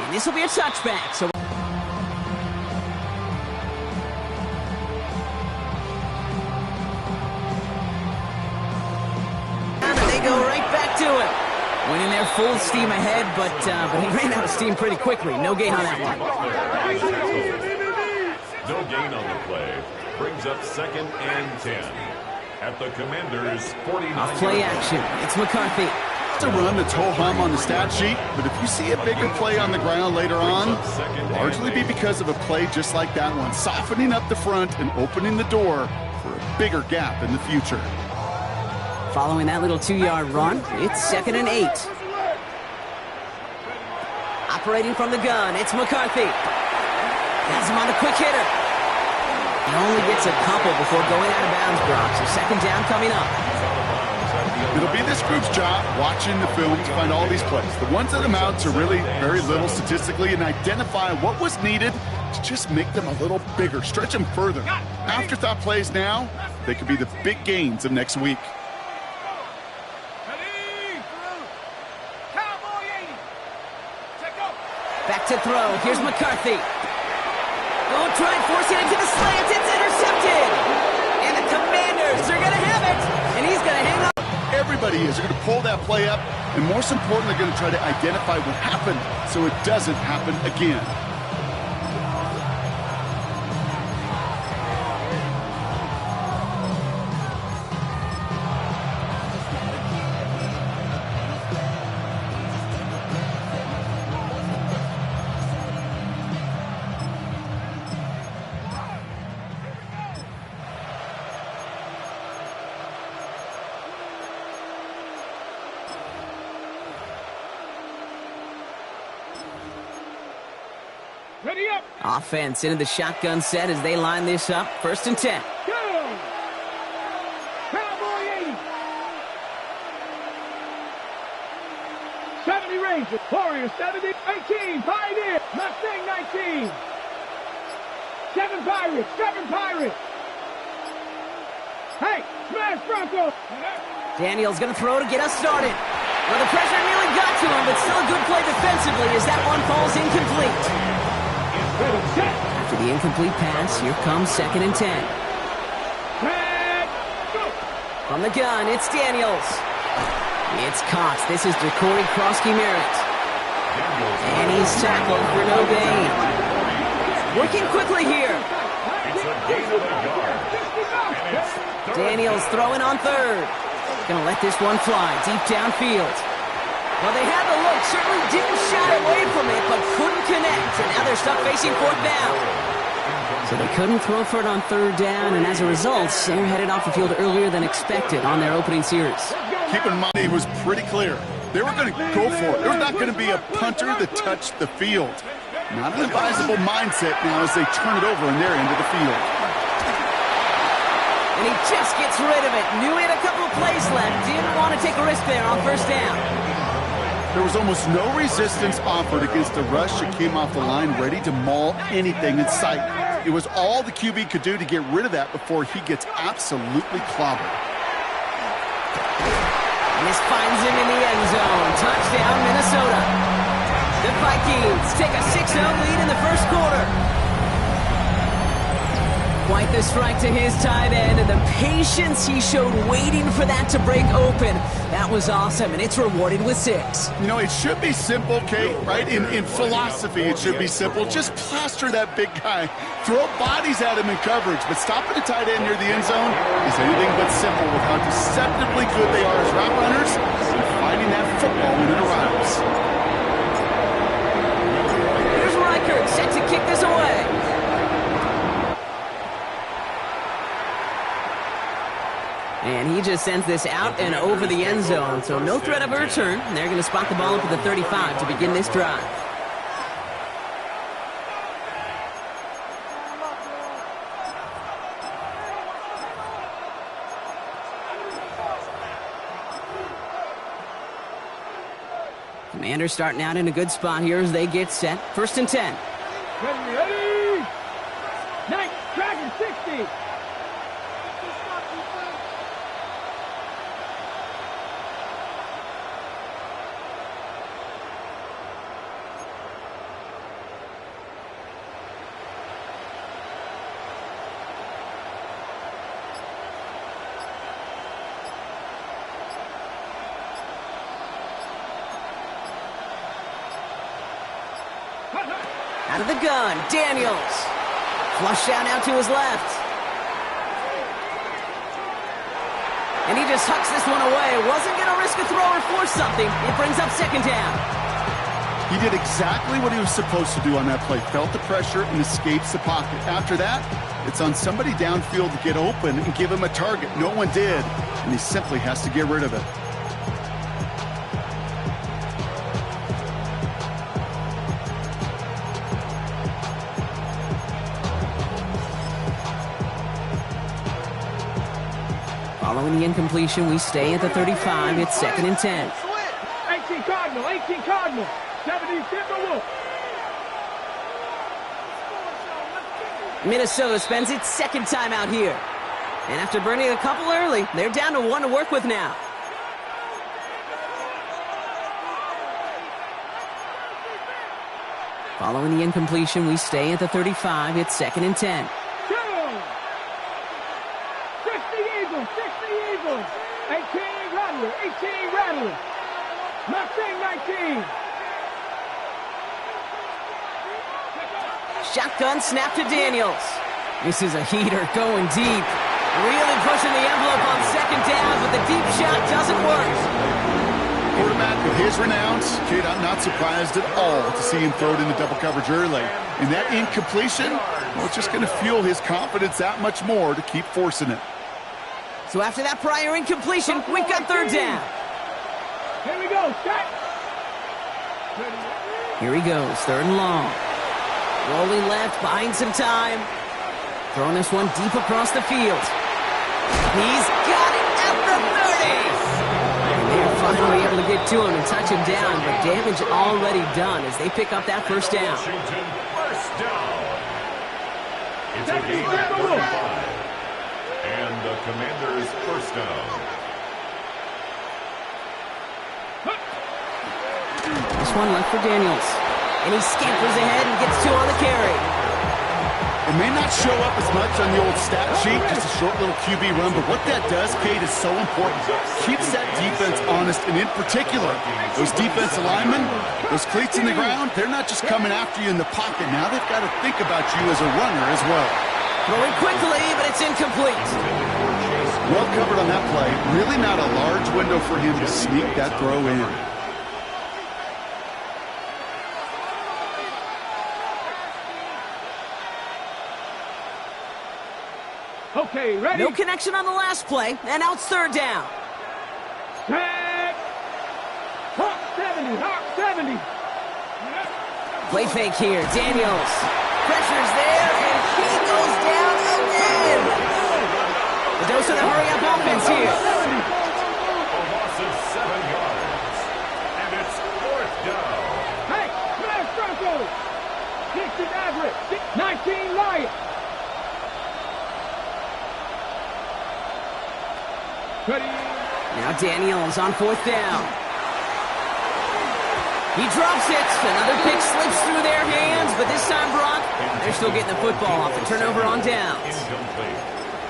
And this will be a touchback. So and they go right back to it. Went in there full steam ahead, but he ran out of steam pretty quickly. No gain on that one. No gain on the play. Brings up 2nd and 10. At the Commanders' 49. Off play action. It's McCarthy. It's a run that's ho-hum on the stat sheet, but if you see a bigger play on the ground later on, largely be because of a play just like that one, softening up the front and opening the door for a bigger gap in the future. Following that little 2-yard run, it's 2nd and 8. Operating from the gun, it's McCarthy. Has him on the quick hitter. He only gets a couple before going out of bounds, Brock. So 2nd down coming up. It'll be this group's job watching the film to find all these plays. The ones that amount to really very little statistically and identify what was needed to just make them a little bigger, stretch them further. Afterthought plays now, they could be the big gains of next week. Back to throw. Here's McCarthy. Oh, try forcing it to the slant. It's intercepted. And the Commanders are going to have it. And he's going to hang on. Everybody is. They're going to pull that play up. And most importantly, they're going to try to identify what happened so it doesn't happen again. Ready up. Offense into the shotgun set as they line this up. 1st and 10. Go. Cowboy 80. 70 Rangers. Warriors 70. 18. Pioneers. Mustang 19. 7 Pirates. 7 Pirates. Hey, smash Broncos. Daniels going to throw to get us started. Well, the pressure nearly got to him, but still a good play defensively as that one falls incomplete. After the incomplete pass, here comes 2nd and 10. From the gun, it's Daniels. It's Cox. This is DeCorey Krosky-Merritt. And he's tackled for no gain. Working quickly here. Daniels throwing on 3rd. Gonna let this one fly deep downfield. Well, they had the look, certainly didn't shy away from it, but couldn't connect, and now they're stuck facing 4th down. So they couldn't throw for it on 3rd down, and as a result, they're headed off the field earlier than expected on their opening series. Keep in mind, it was pretty clear. They were going to go for it. There was not going to be a punter that touched the field. Not an advisable mindset now as they turn it over in their end of the field. And he just gets rid of it. Knew he had a couple of plays left. Didn't want to take a risk there on 1st down. There was almost no resistance offered against a rush that came off the line ready to maul anything in sight. It was all the QB could do to get rid of that before he gets absolutely clobbered. And this finds him in the end zone. Touchdown, Minnesota. The Vikings take a 6-0 lead in the 1st quarter. Quite the strike to his tight end, and the patience he showed waiting for that to break open. That was awesome, and it's rewarded with 6. You know, it should be simple, Kate, right? In philosophy, it should be simple. Just plaster that big guy. Throw bodies at him in coverage, but stopping a tight end near the end zone is anything but simple with how deceptively good they are as route runners and finding that football when it arrives. Here's Reichert, set to kick this away. And he just sends this out and over the end zone, so no threat of a return. And they're going to spot the ball up at the 35 to begin this drive. Commanders starting out in a good spot here as they get set. 1st and 10. Ready. Night Dragon 60. Out of the gun, Daniels. Flush out now to his left. And he just hucks this one away. Wasn't going to risk a throw or force something. It brings up second down. He did exactly what he was supposed to do on that play. Felt the pressure and escapes the pocket. After that, it's on somebody downfield to get open and give him a target. No one did, and he simply has to get rid of it. Following the incompletion, we stay at the 35. It's 2nd and 10. 18 Cardinal, 18 Cardinal, 70 Timberwolves. Minnesota spends its second time out here. And after burning a couple early, they're down to one to work with now. Following the incompletion, we stay at the 35. It's 2nd and 10. 18 Rattler, 18 Rattler. Mustang 19. Shotgun snap to Daniels. This is a heater going deep. Really pushing the envelope on second down, but the deep shot doesn't work. Quarterback with his renowns, kid, I'm not surprised at all to see him throw it into double coverage early. And that incompletion, well, it's just going to fuel his confidence that much more to keep forcing it. So after that prior incompletion, we've got third down. Here we go, set. Here he goes, 3rd and long. Rolling left, buying some time. Throwing this one deep across the field. He's got it at the 30. And they're finally able to get to him and touch him down, but damage already done as they pick up that first down. First down. It's a game at 35. And the Commanders' first down. This one left for Daniels. And he scampers ahead and gets 2 on the carry. It may not show up as much on the old stat sheet, just a short little QB run, but what that does, Kate, is so important. Keeps that defense honest, and in particular, those defensive linemen, those cleats in the ground, they're not just coming after you in the pocket. Now they've got to think about you as a runner as well. Throwing quickly, but it's incomplete. Well covered on that play. Really not a large window for him to sneak that throw in. Okay, ready? No connection on the last play, and now it's 3rd down. Set. Hawk 70, Hawk 70. Play fake here, Daniels. Pressure's there, and he goes down again. The dose of the hurry-up offense here. A loss of 7 yards. And it's 4th down. Hey, smash Broncos. 16 average, 19 Lions. Ready? Now Daniels on 4th down. He drops it. Another pick slips through their hands, but this time, Brock, they're still getting the football off the turnover on downs.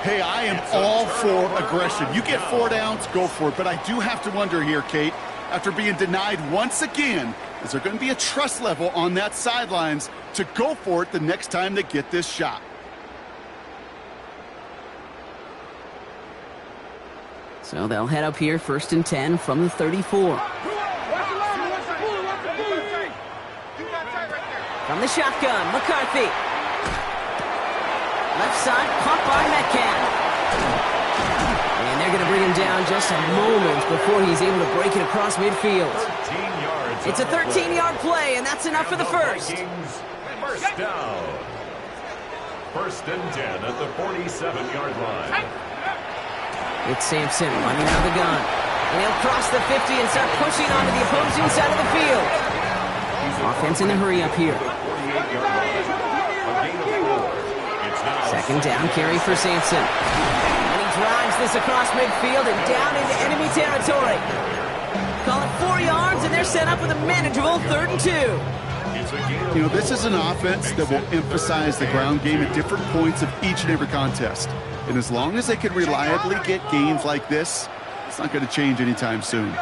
Hey, I am all for aggression. You get 4 downs, go for it. But I do have to wonder here, Kate, after being denied once again, is there going to be a trust level on that sidelines to go for it the next time they get this shot? So they'll head up here, 1st and 10 from the 34. From the shotgun, McCarthy. Left side, caught by Metcalf. And they're going to bring him down just a moment before he's able to break it across midfield. It's a 13-yard play, and that's enough for the first. First down. 1st and 10 at the 47-yard line. It's Sampson running out of the gun. And he'll cross the 50 and start pushing onto the opposing side of the field. Offense in a hurry up here. 2nd down carry for Sampson. And he drives this across midfield and down into enemy territory. Call it 4 yards, and they're set up with a manageable 3rd and 2. You know, this is an offense that will emphasize the ground game at different points of each and every contest. And as long as they can reliably get gains like this, it's not going to change anytime soon.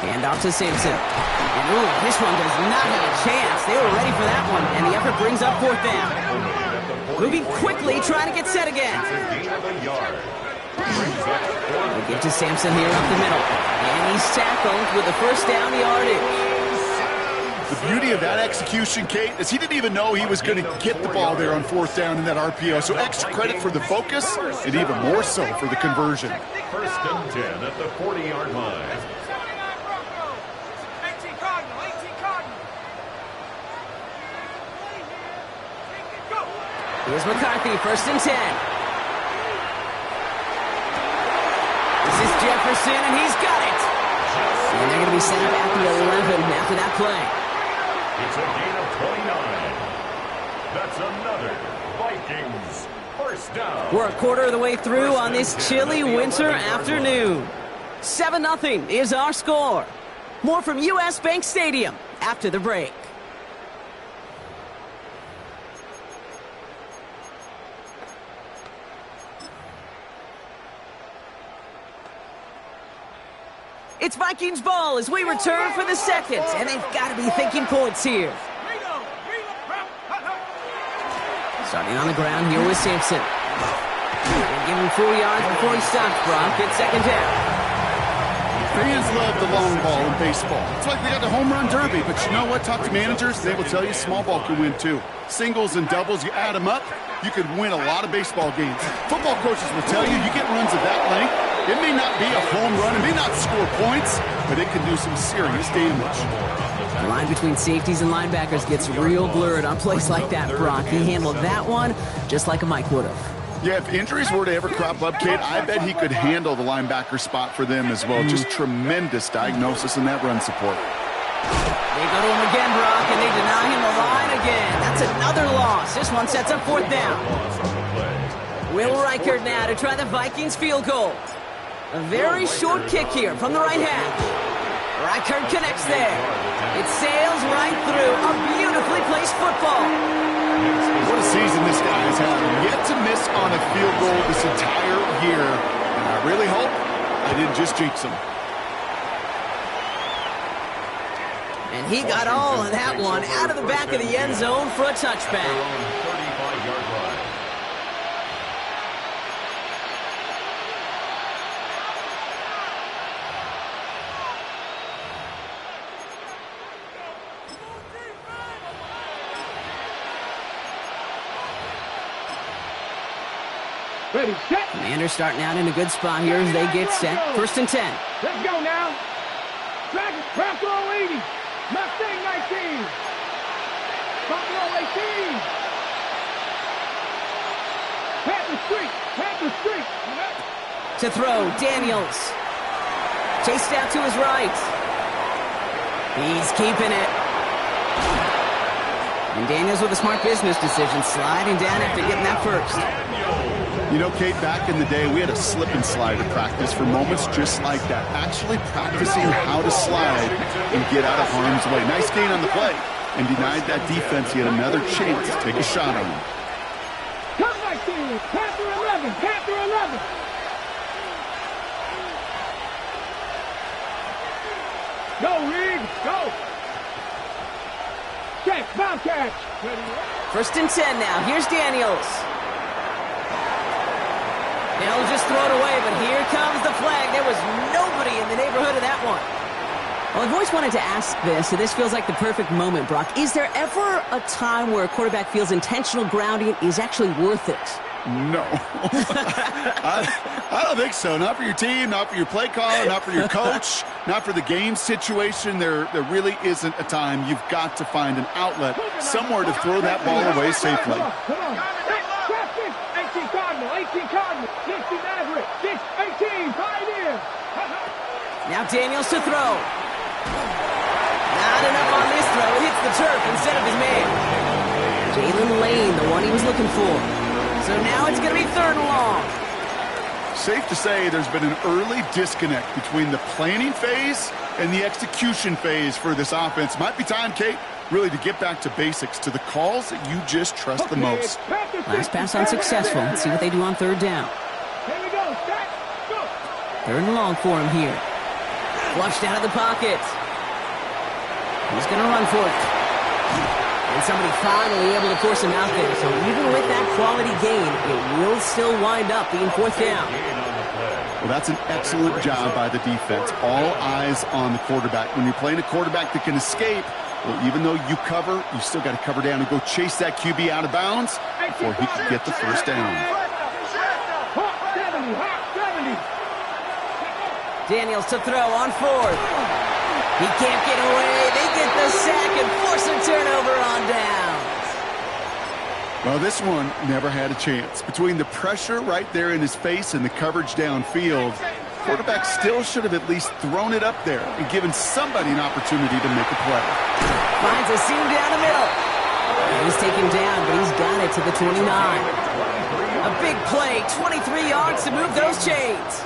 Hand off to Simpson. And ooh, this one does not have a chance. They were ready for that one, and the effort brings up 4th down. Moving quickly, trying to get set again. We'll get to Sampson here up the middle. And he's tackled with the 1st down yardage. The beauty of that execution, Kate, is he didn't even know he was going to get the ball there on 4th down in that RPO. So extra credit for the focus, and even more so for the conversion. 1st and 10 at the 40-yard line. Here's McCarthy, 1st and 10. This is Jefferson, and he's got it. And they're going to be set up at the 11 after that play. It's a gain of 29. That's another Vikings 1st down. We're a quarter of the way through on this chilly winter afternoon. 7-0 is our score. More from U.S. Bank Stadium after the break. It's Vikings ball as we return for the 2nd, and they've got to be thinking points here. Starting on the ground here with Simpson. And give him 4 yards before he stops, Brock. It's 2nd down. Fans love the long ball in baseball. It's like they got the home run derby, but you know what? Talk to managers, they will tell you small ball can win too. Singles and doubles, you add them up, you could win a lot of baseball games. Football coaches will tell you, you get runs of that length, it may not be a home run, it may not score points, but it can do some serious damage. The line between safeties and linebackers gets real blurred on plays like that, Brock. He handled that one just like a Mike would have. Yeah, if injuries were to ever crop up, Kate, I bet he could handle the linebacker spot for them as well. Just tremendous diagnosis in that run support. They go to him again, Brock, and they deny him the line again. That's another loss. This one sets up 4th down. Will Reichert now to try the Vikings field goal. A very short kick here from the right hash. Reichert connects there. It sails right through a beautifully placed football. What a season this guy has had. Yet to miss on a field goal this entire year. And I really hope I didn't just jinx him. And he got all of that one out of the back of the end zone for a touchback. Ready, set. Commanders starting out in a good spot here as they get set. 1st and 10. Let's go now. Crack roll 80. Mustang 19. Buffalo 18. Panther Street. To throw, Daniels. Chased out to his right. He's keeping it. And Daniels with a smart business decision, sliding down after getting that 1st. You know, Kate, back in the day, we had a slip and slide to practice for moments just like that. Actually practicing how to slide and get out of harm's way. Nice gain on the play and denied that defense yet another chance to take a shot on him. Come back to you. Panther 11. Panther 11. Go, Reed. Go. Check. Bomb catch. 1st and 10 now. Here's Daniels. They'll just throw it away, but here comes the flag. There was nobody in the neighborhood of that one. Well, I've always wanted to ask this, so this feels like the perfect moment, Brock. Is there ever a time where a quarterback feels intentional grounding is actually worth it? No. I don't think so. Not for your team, not for your play caller, not for your coach, not for the game situation. There really isn't a time. You've got to find an outlet, somewhere to throw that ball away safely. 18 Cardinal, 60 Maverick, 18 Pioneer. Now Daniels to throw. Not enough on this throw. It hits the turf instead of his man. Jalen Lane, the one he was looking for. So now it's going to be 3rd and long. Safe to say there's been an early disconnect between the planning phase and the execution phase for this offense. Might be time, Kate, really to get back to basics, to the calls that you just trust the most. Last pass unsuccessful. Let's see what they do on 3rd down. Here we go. Go. 3rd and long for him here. Flushed out of the pocket. He's going to run for it. And somebody finally able to force him out there. So even with that quality gain, it will still wind up being fourth down. Well, that's an excellent job by the defense. All eyes on the quarterback. When you're playing a quarterback that can escape, well, even though you cover, you still got to cover down and go chase that QB out of bounds before he can get the first down. Daniels to throw on fourth. He can't get away. They get the sack and force a turnover on downs. Well, this one never had a chance. Between the pressure right there in his face and the coverage downfield, quarterback still should have at least thrown it up there and given somebody an opportunity to make a play. Finds a seam down the middle. He's taken down, but he's got it to the 29. A big play, 23 yards to move those chains.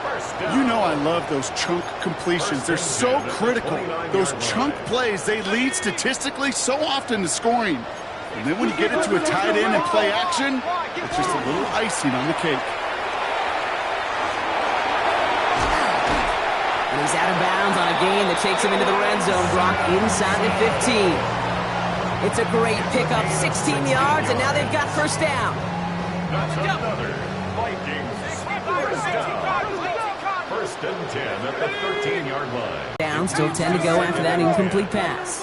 You know I love those chunk completions. They're so critical. Those chunk plays, they lead statistically so often to scoring. And then when you get into a tight end and play action, it's just a little icing on the cake. And he's out of bounds on a gain that takes him into the red zone. Brock inside the 15. It's a great pickup, 16 yards, and now they've got first down. That's another Vikings first down. First and 10 at the 13-yard line. Down, still 10 to go after that incomplete pass.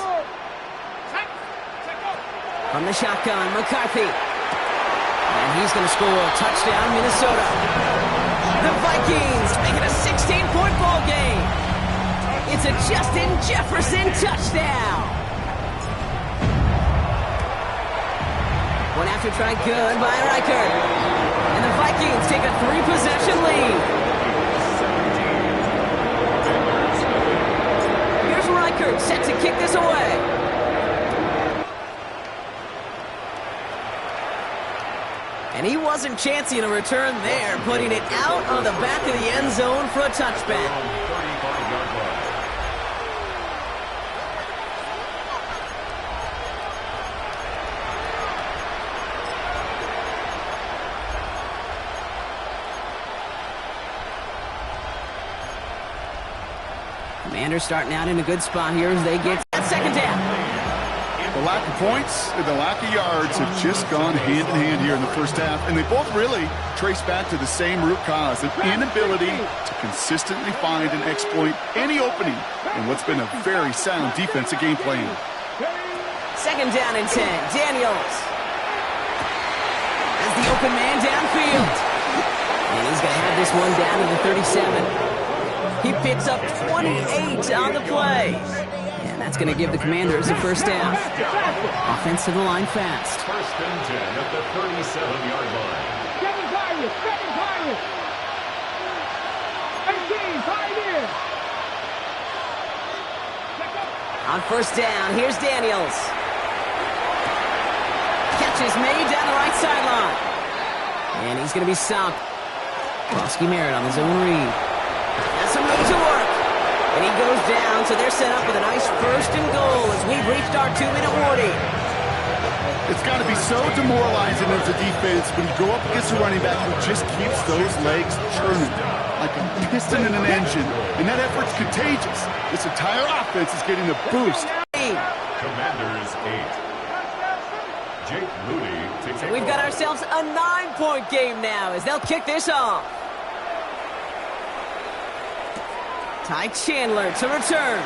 From the shotgun, McCarthy. And he's going to score a touchdown, Minnesota. The Vikings make it a 16-point ball game. It's a Justin Jefferson touchdown. One after try good by Reichert. And the Vikings take a 3-possession lead. Here's Reichert set to kick this away. And he wasn't chancing a return there, putting it out on the back of the end zone for a touchback. Commanders starting out in a good spot here as they get that second down. The lack of points and the lack of yards have just gone hand in hand here in the first half, and they both really trace back to the same root cause, an inability to consistently find and exploit any opening in what's been a very sound defensive game plan. Second down and 10. Daniels as the open man downfield. And he's going to have this one down to the 37. He picks up 28 on the play. And that's going to give the Commanders a first down. Offense to the line fast. First and 10 at the 37-yard line. 7 Pirates. 18, pioneer. On first down, here's Daniels. Catch is made down the right sideline. And he's going to be stopped. Roski Merritt on the zone read. Has some room to work. And he goes down, so they're set up with a nice first and goal as we've reached our 2-minute warning. It's got to be so demoralizing as a defense when you go up against a running back who just keeps those legs churning like a piston in an engine. And that effort's contagious. This entire offense is getting a boost. Commanders 8. Jake Moody takes So we've got ourselves a 9-point game now as they'll kick this off. Ty Chandler to return.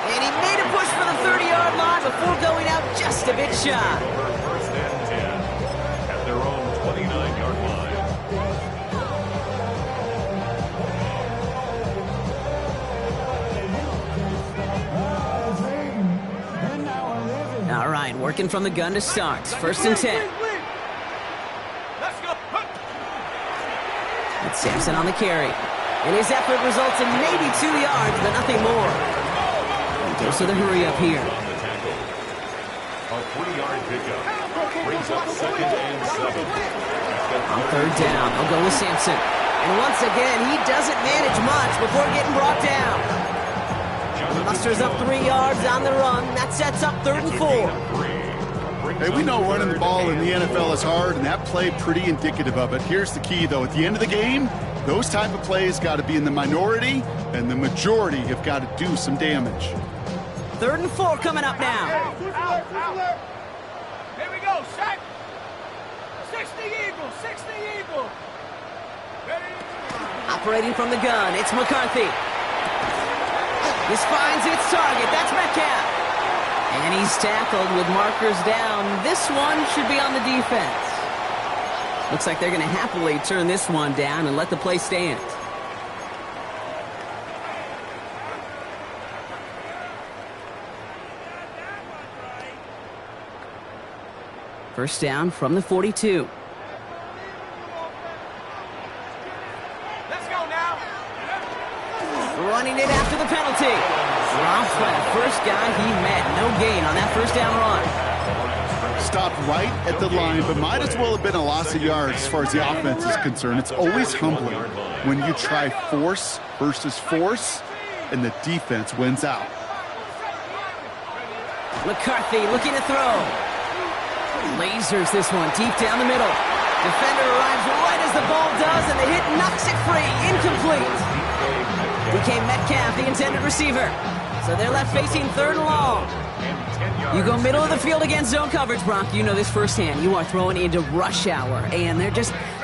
And he made a push for the 30-yard line before going out just a bit shy. First and 10 at their own 29-yard line. All right, working from the gun to start. First and 10. It's Sampson on the carry. And his effort results in maybe 2 yards, but nothing more. He goes to the hurry up here. A 3-yard pickup brings up second and 7. On third down, they'll go with Sampson. And once again, he doesn't manage much before getting brought down. He musters up 3 yards on the run. That sets up third and 4. Hey, we know running the ball in the NFL is hard, and that play pretty indicative of it. Here's the key, though. At the end of the game, Those type of plays got to be in the minority, and the majority have got to do some damage. 3rd and 4 coming up now. Out. Here we go, set. 60 Eagles, 60 Eagles. Operating from the gun, it's McCarthy. This finds its target. That's Metcalf. And he's tackled with markers down. This one should be on the defense. Looks like they're going to happily turn this one down and let the play stand. First down from the 42. Let's go now. Running it after the penalty. Dropped by the first guy he met. No gain on that first down run. Stopped right at the line, but might as well have been a loss of yards as far as the offense is concerned. It's always humbling when you try force versus force, and the defense wins out. McCarthy looking to throw. Lasers this one deep down the middle. Defender arrives right as the ball does, and the hit knocks it free. Incomplete. DK Metcalf, the intended receiver. So they're left facing 3rd and long. You go middle of the field against zone coverage, Brock. You know this firsthand. You are throwing into rush hour, and there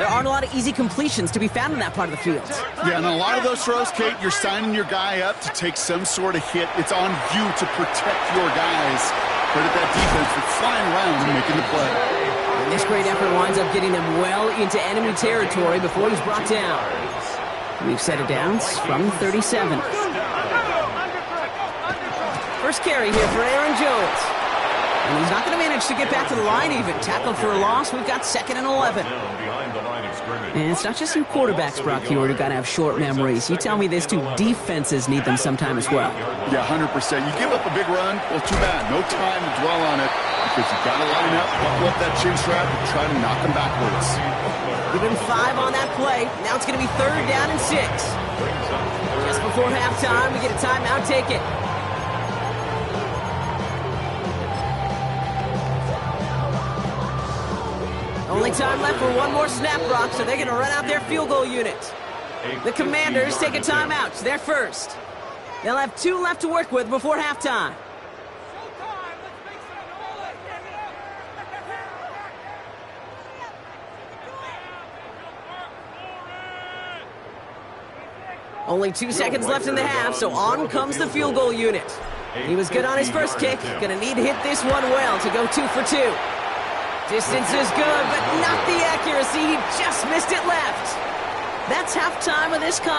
aren't a lot of easy completions to be found in that part of the field. Yeah, and a lot of those throws, Kate, you're signing your guy up to take some sort of hit. It's on you to protect your guys. Credit that defense for flying around and making the play. And this great effort winds up getting them well into enemy territory before he's brought down. We've set it down from 37. First carry here for Aaron Jones. And he's not going to manage to get back to the line even. Tackled for a loss. We've got 2nd and 11. And it's not just you quarterbacks, Brock Hewitt, who got to have short memories. You tell me this too, defenses need them sometime as well. Yeah, 100%. You give up a big run, well, too bad. No time to dwell on it because you got to line up, buckle up that chin strap, and try to knock them backwards. Give him 5 on that play. Now it's going to be 3rd down and 6. Just before halftime, we get a timeout taken. Only time left for one more snap, Brock, so they're going to run out their field goal unit. The Commanders take a timeout. They're first. They'll have 2 left to work with before halftime. Only 2 seconds left in the half, so on comes the field goal unit. He was good on his first kick. Going to need to hit this one well to go 2 for 2. Distance is good, but not the accuracy. He just missed it left. That's halftime of this